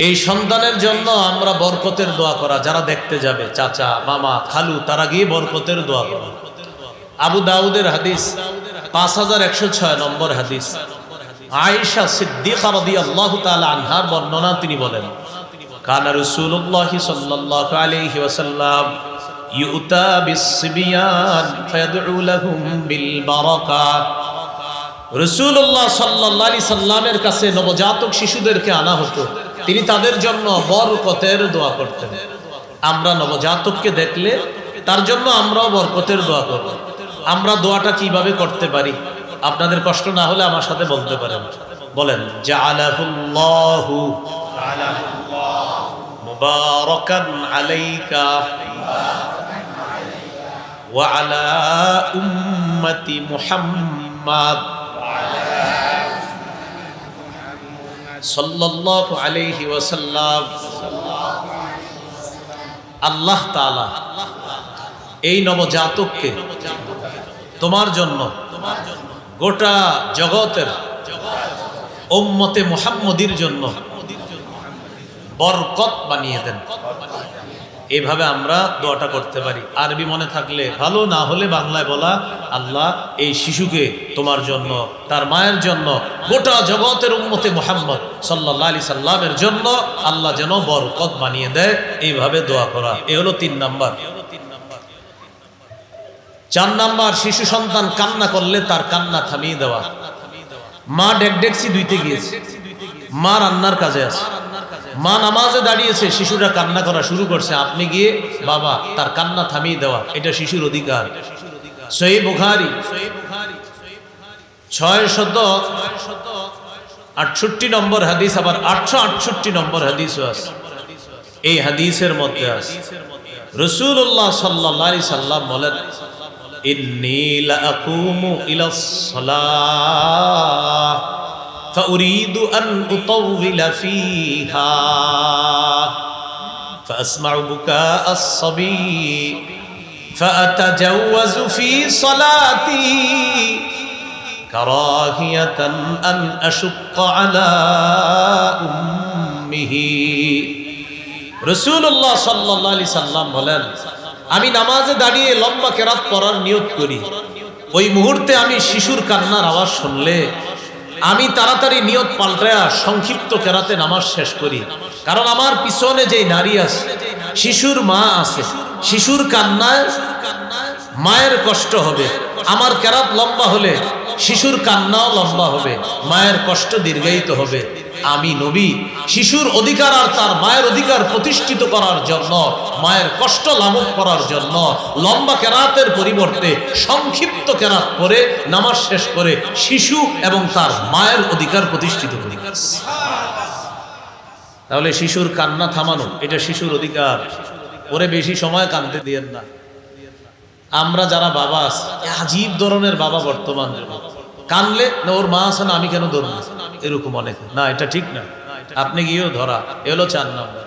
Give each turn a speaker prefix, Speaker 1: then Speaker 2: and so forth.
Speaker 1: এই সন্তানের জন্য আমরা বরকতের দোয়া করা, যারা দেখতে যাবে চাচা মামা খালু তারা গিয়ে বরকতের দোয়া করা। আবু দাউদের হাদিস 5106 নম্বর হাদিস, আয়েশা সিদ্দিকা রাদিয়াল্লাহু তাআলা আনহার বর্ণনা, তিনি বলেন কানা রাসূলুল্লাহ সাল্লাল্লাহু আলাইহি ওয়াসাল্লাম ইউতা বিসসিবিয়ান ফায়াদউ লাহুম বিল বারাকা। রাসূলুল্লাহ সাল্লাল্লাহু আলাইহি সাল্লামের কাছে নবজাতক শিশুদেরকে আনা হতো, তিনি তাদের জন্য বরকতের দোয়া করতেন। আমরা নবজাতককে দেখলে তার জন্য আমরাও বরকতের দোয়া করব। আমরা দোয়াটা কিভাবে করতে পারি? আপনাদের কষ্ট না হলে আমার সাথে বলতে পারেন, বলেন জাআলাহুল্লাহু মুবারাকান আলাইকা ওয়া আলা উম্মতি মুহাম্মাদ সাল্লাল্লাহু আলাইহি ওয়াসাল্লাম। আল্লাহ তাআলা এই নবজাতককে তোমার জন্য গোটা জগতের উম্মতে মুহাম্মদীর জন্য বরকত বানিয়ে দেন। এইভাবে আমরা দোয়াটা করতে পারি। আরবি মনে থাকলে ভালো, না হলে বাংলায় বলা, আল্লাহ এই শিশুকে তোমার জন্য, তার মায়ের জন্য, গোটা জগতের উম্মতে মুহাম্মদ সাল্লাল্লাহু আলাইহি সাল্লামের জন্য আল্লাহ যেন বরকত বানিয়ে দেয়, এইভাবে দোয়া করা। এ হলো 3 নাম্বার। 4 নাম্বার, শিশু সন্তান কান্না করলে তার কান্না থামিয়ে দেওয়া। মা ডেকডেকসি ধুইতে গিয়েছে, মা রান্নার কাজে আছে, মা নামাজে দাঁড়িয়েছে, শিশুরা কান্না করা শুরু করছে, আপনি গিয়ে বাবা তার কান্না থামিয়ে দেওয়া, এটা শিশুর অধিকার। সহিহ বুখারী 668 নম্বর হাদিস, আবার 868 নম্বর হাদিসও আছে। এই হাদিসের মধ্যে আছে রাসূলুল্লাহ সাল্লাল্লাহু আলাইহি সাল্লাম বলেন, ইন্নী লাআকুমু ইলাস সালাহ ফাউরিদু আন উতাওবিলা ফিহা ফাসমাউ বুকাআস সাবী ফাআতাজাওয়াজু ফি সালাতি কারাহিয়াতান আন আশুক্কা আলা উম্মিহি। রাসূলুল্লাহ সাল্লাল্লাহু আলাইহি সাল্লাম বলেন, আমি নামাজে দাঁড়িয়ে লম্বা কেরাত পড়ার নিয়ত করি, ওই মুহূর্তে আমি শিশুর কান্নার আওয়াজ শুনলে আমি তাড়াতাড়ি নিয়ত পাল্টায়া সংক্ষিপ্ত কেরাতে নামাজ শেষ করি। কারণ আমার পিছনে যে নারী আছে, শিশুর মা আছে, শিশুর কান্নায় মায়ের কষ্ট হবে। আমার কেরাত লম্বা হলে শিশুর কান্নাও লম্বা হবে, মায়ের কষ্ট দীর্ঘায়িত হবে। আমি নবী শিশুর অধিকার আর তার মায়ের অধিকার প্রতিষ্ঠিত করার জন্য, মায়ের কষ্ট লাঘব করার জন্য লম্বা কেরাতের পরিবর্তে সংক্ষিপ্ত কেরাত করে নামাজ শেষ করে শিশু এবং তার মায়ের অধিকার প্রতিষ্ঠিত করি। তাহলে শিশুর কান্না থামানো, এটা শিশুর অধিকার। ওরে বেশি সময় কাঁদতে দিয়েন না। আমরা যারা বাবা আছি, আজীব ধরনের বাবা বর্তমান কানলে না ওর মা আছে না, আমি কেন ধরবো, এরকম অনেক না, এটা ঠিক না। আপনি গিয়েও ধরা। এ হলো 4 নম্বর।